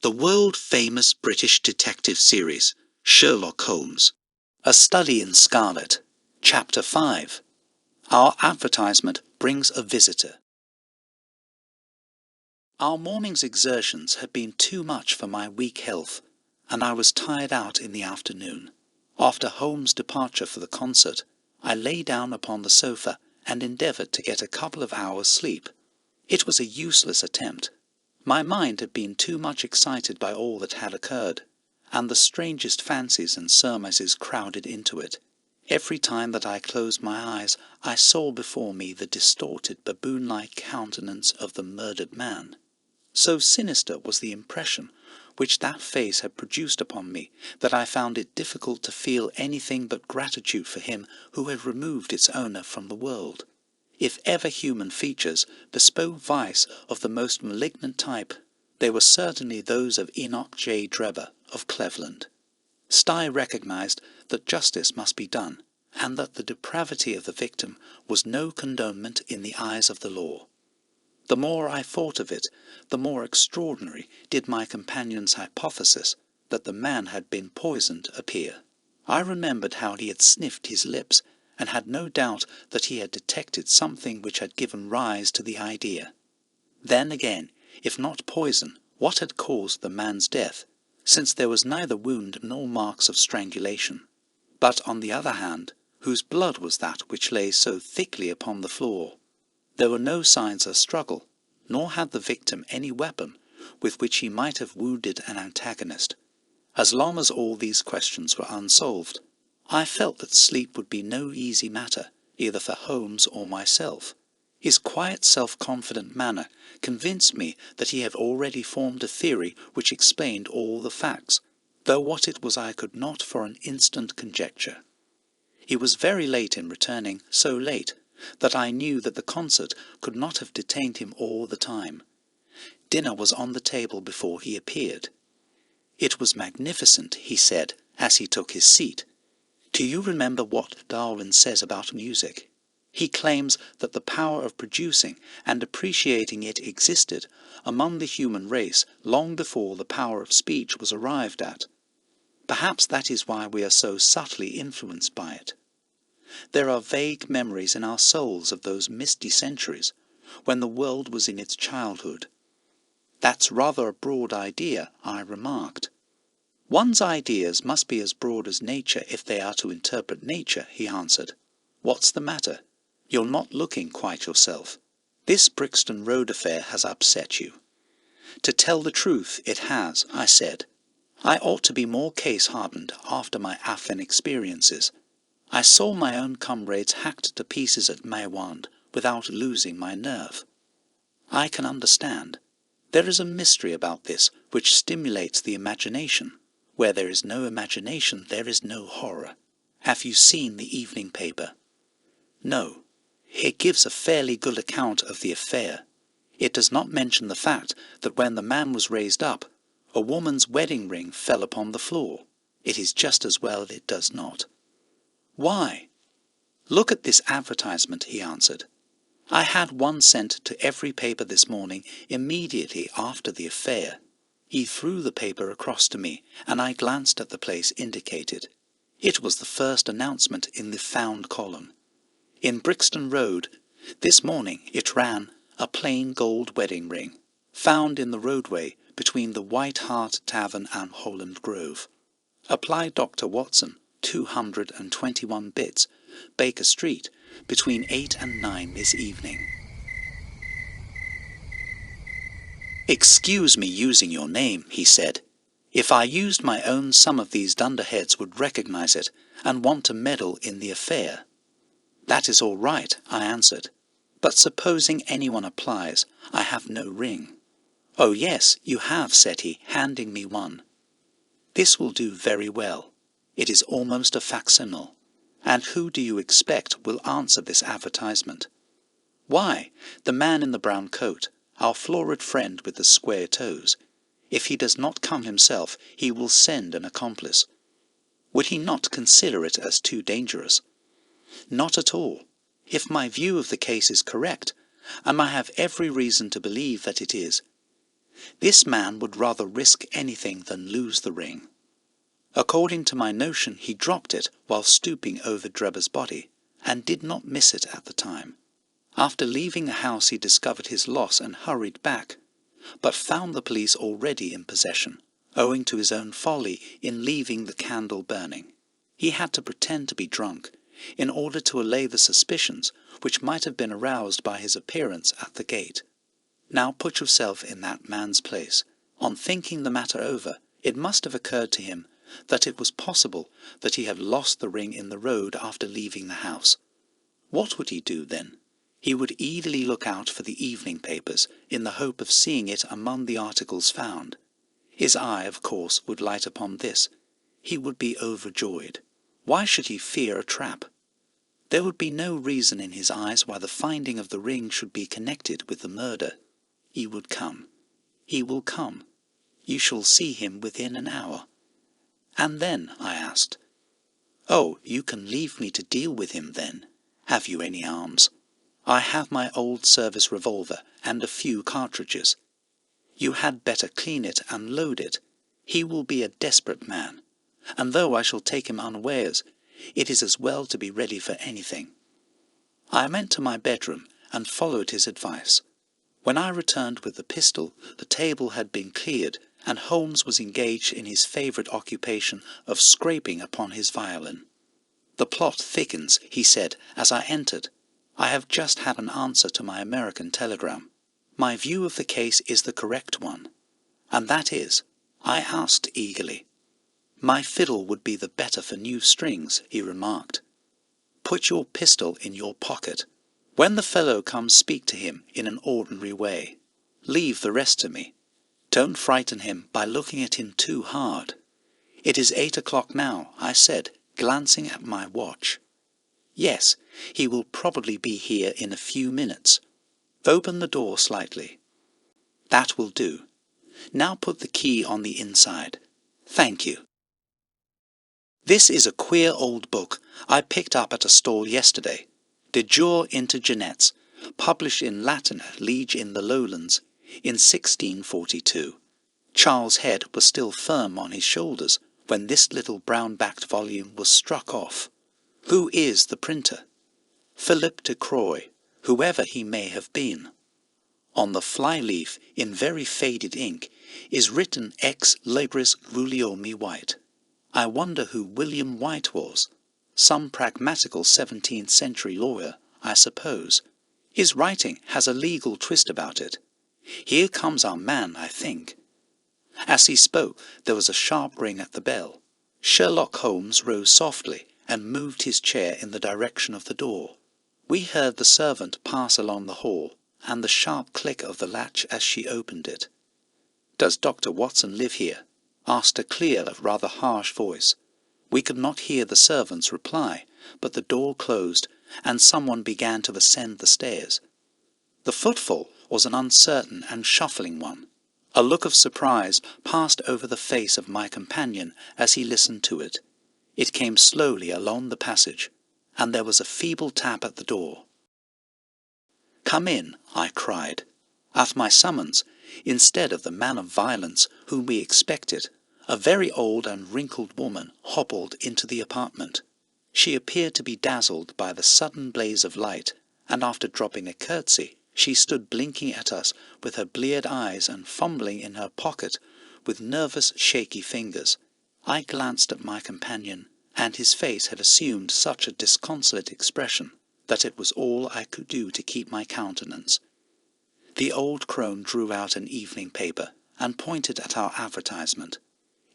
the world-famous British detective series, Sherlock Holmes. A Study in Scarlet, Chapter 5. Our advertisement brings a visitor. Our morning's exertions had been too much for my weak health, and I was tired out in the afternoon. After Holmes' departure for the concert, I lay down upon the sofa and endeavoured to get a couple of hours' sleep. It was a useless attempt. My mind had been too much excited by all that had occurred, and the strangest fancies and surmises crowded into it. Every time that I closed my eyes, I saw before me the distorted, baboon-like countenance of the murdered man. So sinister was the impression which that face had produced upon me, that I found it difficult to feel anything but gratitude for him who had removed its owner from the world. If ever human features bespoke vice of the most malignant type, they were certainly those of Enoch J. Drebber of Cleveland. Stye recognized that justice must be done, and that the depravity of the victim was no condonement in the eyes of the law. The more I thought of it, the more extraordinary did my companion's hypothesis that the man had been poisoned appear. I remembered how he had sniffed his lips, and had no doubt that he had detected something which had given rise to the idea. Then again, if not poison, what had caused the man's death, since there was neither wound nor marks of strangulation? But, on the other hand, whose blood was that which lay so thickly upon the floor? There were no signs of struggle, nor had the victim any weapon with which he might have wounded an antagonist. As long as all these questions were unsolved, I felt that sleep would be no easy matter, either for Holmes or myself. His quiet, self-confident manner convinced me that he had already formed a theory which explained all the facts, though what it was I could not for an instant conjecture. He was very late in returning, so late that I knew that the concert could not have detained him all the time. Dinner was on the table before he appeared. "It was magnificent," he said, as he took his seat. "Do you remember what Darwin says about music? He claims that the power of producing and appreciating it existed among the human race long before the power of speech was arrived at. Perhaps that is why we are so subtly influenced by it. There are vague memories in our souls of those misty centuries, when the world was in its childhood." "That's rather a broad idea," I remarked. "One's ideas must be as broad as nature if they are to interpret nature," he answered. "What's the matter? You're not looking quite yourself. This Brixton Road affair has upset you." "To tell the truth, it has," I said. "I ought to be more case-hardened after my Afen experiences. I saw my own comrades hacked to pieces at Maiwand without losing my nerve. I can understand. There is a mystery about this which stimulates the imagination. Where there is no imagination, there is no horror. Have you seen the evening paper?" "No. It gives a fairly good account of the affair. It does not mention the fact that when the man was raised up, a woman's wedding ring fell upon the floor. It is just as well it does not." "Why?" "Look at this advertisement," he answered. "I had one sent to every paper this morning immediately after the affair." He threw the paper across to me, and I glanced at the place indicated. It was the first announcement in the Found column. In Brixton Road, this morning it ran, "A plain gold wedding ring, found in the roadway between the White Hart Tavern and Holland Grove. Apply Dr. Watson, 221 Bits, Baker Street, between 8 and 9 this evening." "Excuse me using your name," he said. "If I used my own, some of these dunderheads would recognize it and want to meddle in the affair." "That is all right," I answered. "But supposing anyone applies, I have no ring." "Oh yes, you have," said he, handing me one. "This will do very well. It is almost a facsimile. And who do you expect will answer this advertisement?" "Why, the man in the brown coat, our florid friend with the square toes. If he does not come himself, he will send an accomplice." "Would he not consider it as too dangerous?" "Not at all. If my view of the case is correct, and I have every reason to believe that it is, This man would rather risk anything than lose the ring. According to my notion, he dropped it while stooping over Drebber's body, and did not miss it at the time. After leaving the house he discovered his loss and hurried back, but found the police already in possession, owing to his own folly in leaving the candle burning. He had to pretend to be drunk, in order to allay the suspicions which might have been aroused by his appearance at the gate. Now put yourself in that man's place. On thinking the matter over, it must have occurred to him that it was possible that he had lost the ring in the road after leaving the house. What would he do then? He would eagerly look out for the evening papers, in the hope of seeing it among the articles found. His eye, of course, would light upon this. He would be overjoyed. Why should he fear a trap? There would be no reason in his eyes why the finding of the ring should be connected with the murder. He would come. He will come. You shall see him within an hour. And then, I asked. Oh, you can leave me to deal with him then. Have you any arms? I have my old service revolver and a few cartridges. You had better clean it and load it. He will be a desperate man, and though I shall take him unawares, it is as well to be ready for anything. I went to my bedroom and followed his advice. When I returned with the pistol, the table had been cleared, and Holmes was engaged in his favourite occupation of scraping upon his violin. "The plot thickens," he said as I entered. "I have just had an answer to my American telegram. My view of the case is the correct one." "And that is?" I asked eagerly. "My fiddle would be the better for new strings," he remarked. "Put your pistol in your pocket. When the fellow comes, speak to him in an ordinary way. Leave the rest to me. Don't frighten him by looking at him too hard." "It is 8 o'clock now," I said, glancing at my watch. "Yes, he will probably be here in a few minutes. Open the door slightly. That will do. Now put the key on the inside. Thank you." This is a queer old book I picked up at a stall yesterday. De Jure into Jeanette's, published in Latin at Liege in the Lowlands, in 1642. Charles' head was still firm on his shoulders when this little brown-backed volume was struck off. Who is the printer? Philip de Croy, whoever he may have been. On the fly-leaf, in very faded ink, is written Ex Libris Guglielmi White. I wonder who William White was. Some pragmatical 17th-century lawyer, I suppose. His writing has a legal twist about it. Here comes our man, I think. As he spoke, there was a sharp ring at the bell. Sherlock Holmes rose softly and moved his chair in the direction of the door. We heard the servant pass along the hall, and the sharp click of the latch as she opened it. "Does Dr. Watson live here?" asked a clear, rather harsh voice. We could not hear the servant's reply, but the door closed, and someone began to ascend the stairs. The footfall was an uncertain and shuffling one. A look of surprise passed over the face of my companion as he listened to it. It came slowly along the passage, and there was a feeble tap at the door. "Come in," I cried. At my summons, instead of the man of violence whom we expected, a very old and wrinkled woman hobbled into the apartment. She appeared to be dazzled by the sudden blaze of light, and after dropping a curtsy, she stood blinking at us with her bleared eyes and fumbling in her pocket with nervous, shaky fingers. I glanced at my companion, and his face had assumed such a disconsolate expression that it was all I could do to keep my countenance. The old crone drew out an evening paper and pointed at our advertisement.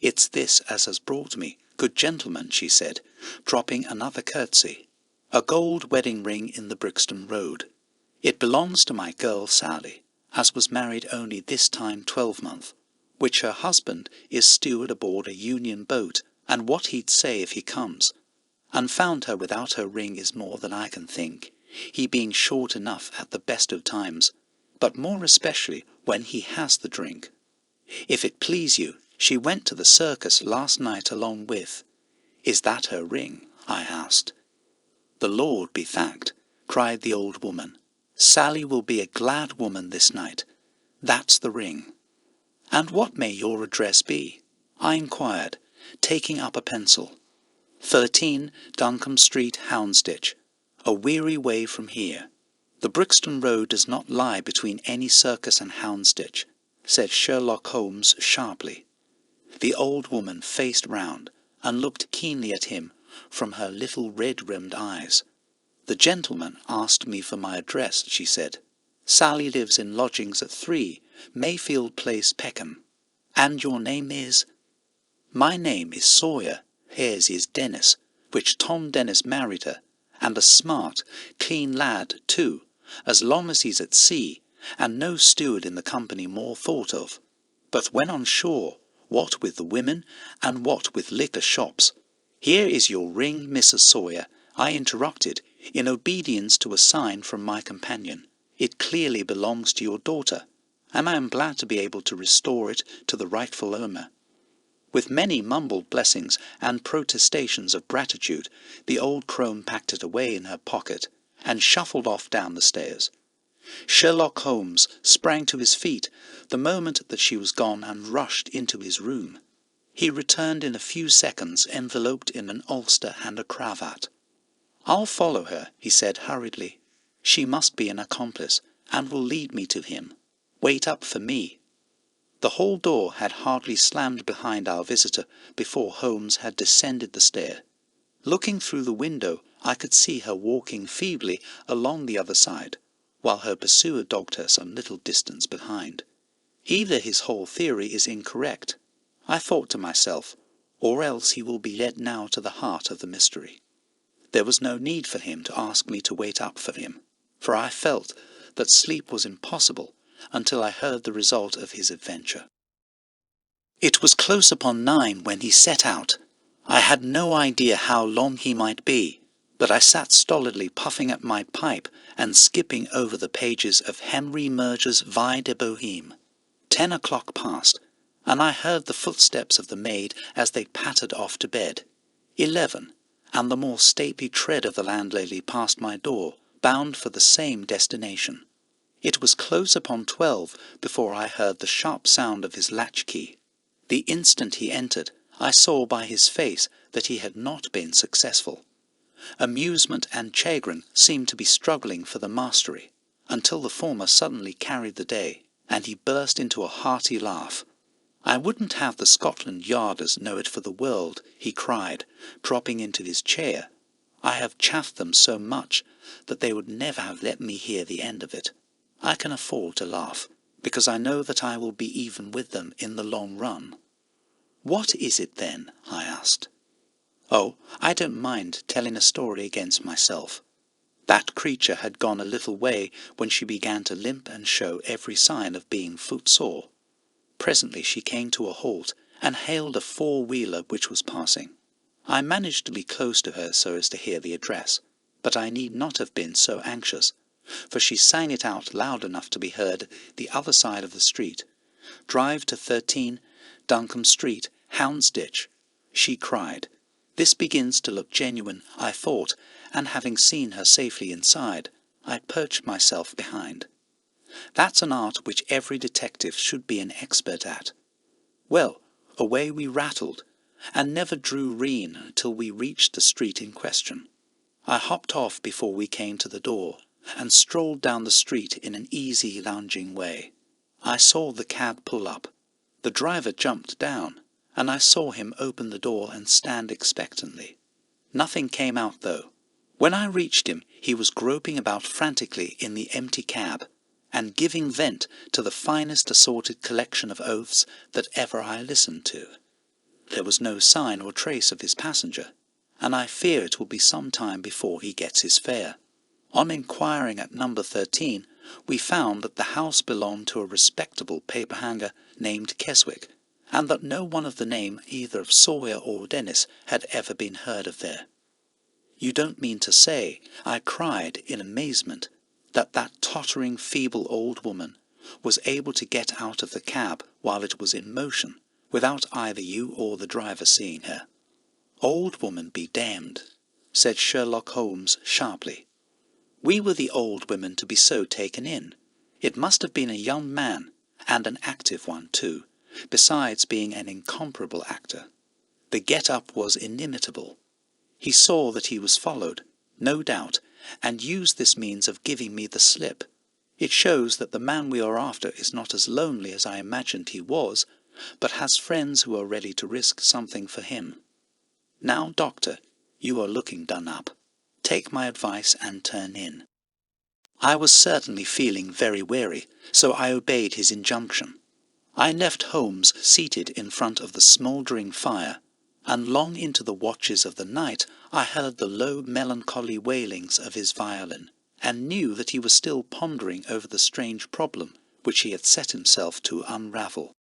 "It's this as has brought me, good gentleman," she said, dropping another curtsy. "A gold wedding ring in the Brixton Road. It belongs to my girl Sally, as was married only this time 12-month, which her husband is steward aboard a Union boat, and what he'd say if he comes. And found her without her ring is more than I can think, he being short enough at the best of times, but more especially when he has the drink. If it please you, she went to the circus last night along with—" "Is that her ring?" I asked. "The Lord be thanked," cried the old woman. "Sally will be a glad woman this night. That's the ring." "And what may your address be?" I inquired, taking up a pencil. 13 Duncombe Street, Houndsditch, a weary way from here. "The Brixton Road does not lie between any circus and Houndsditch," said Sherlock Holmes sharply. The old woman faced round and looked keenly at him from her little red-rimmed eyes. "The gentleman asked me for my address," she said. "Sally lives in lodgings at 3 Mayfield Place, Peckham. And your name is—" "My name is Sawyer, hers is Dennis, which Tom Dennis married her, and a smart, clean lad, too, as long as he's at sea, and no steward in the company more thought of. But when on shore, what with the women, and what with liquor shops—" "Here is your ring, Mrs. Sawyer," I interrupted, in obedience to a sign from my companion. "It clearly belongs to your daughter, and I am glad to be able to restore it to the rightful owner." With many mumbled blessings and protestations of gratitude, the old crone packed it away in her pocket, and shuffled off down the stairs. Sherlock Holmes sprang to his feet the moment that she was gone and rushed into his room. He returned in a few seconds enveloped in an ulster and a cravat. "I'll follow her," he said hurriedly. "She must be an accomplice, and will lead me to him. Wait up for me." The hall door had hardly slammed behind our visitor before Holmes had descended the stair. Looking through the window, I could see her walking feebly along the other side, while her pursuer dogged her some little distance behind. Either his whole theory is incorrect, I thought to myself, or else he will be led now to the heart of the mystery. There was no need for him to ask me to wait up for him, for I felt that sleep was impossible until I heard the result of his adventure. It was close upon 9 when he set out. I had no idea how long he might be, but I sat stolidly puffing at my pipe and skipping over the pages of Henry Murger's Vie de Bohème. 10 o'clock passed, and I heard the footsteps of the maid as they pattered off to bed. 11, and the more stately tread of the landlady passed my door, bound for the same destination. It was close upon 12 before I heard the sharp sound of his latchkey. The instant he entered, I saw by his face that he had not been successful. Amusement and chagrin seemed to be struggling for the mastery, until the former suddenly carried the day, and he burst into a hearty laugh. "I wouldn't have the Scotland Yarders know it for the world," he cried, dropping into his chair. "I have chaffed them so much that they would never have let me hear the end of it. I can afford to laugh, because I know that I will be even with them in the long run." "What is it, then?" I asked. "Oh, I don't mind telling a story against myself. That creature had gone a little way when she began to limp and show every sign of being footsore. Presently she came to a halt and hailed a four-wheeler which was passing. I managed to be close to her so as to hear the address, but I need not have been so anxious, for she sang it out loud enough to be heard the other side of the street. 'Drive to 13 Duncombe Street, Houndsditch,' she cried. This begins to look genuine, I thought, and having seen her safely inside, I perched myself behind. That's an art which every detective should be an expert at. Well, away we rattled, and never drew rein till we reached the street in question. I hopped off before we came to the door, and strolled down the street in an easy, lounging way. I saw the cab pull up. The driver jumped down, and I saw him open the door and stand expectantly. Nothing came out, though. When I reached him, he was groping about frantically in the empty cab, and giving vent to the finest assorted collection of oaths that ever I listened to. There was no sign or trace of his passenger, and I fear it will be some time before he gets his fare. On inquiring at number 13, we found that the house belonged to a respectable paperhanger named Keswick, and that no one of the name either of Sawyer or Dennis had ever been heard of there. "You don't mean to say," I cried in amazement, "that tottering, feeble old woman was able to get out of the cab while it was in motion, without either you or the driver seeing her?" "Old woman be damned," said Sherlock Holmes sharply. "We were the old women to be so taken in. It must have been a young man, and an active one too, besides being an incomparable actor. The get-up was inimitable. He saw that he was followed, no doubt, and used this means of giving me the slip. It shows that the man we are after is not as lonely as I imagined he was, but has friends who are ready to risk something for him. Now, Doctor, you are looking done up. Take my advice and turn in." I was certainly feeling very weary, so I obeyed his injunction. I left Holmes seated in front of the smouldering fire, and long into the watches of the night I heard the low melancholy wailings of his violin, and knew that he was still pondering over the strange problem which he had set himself to unravel.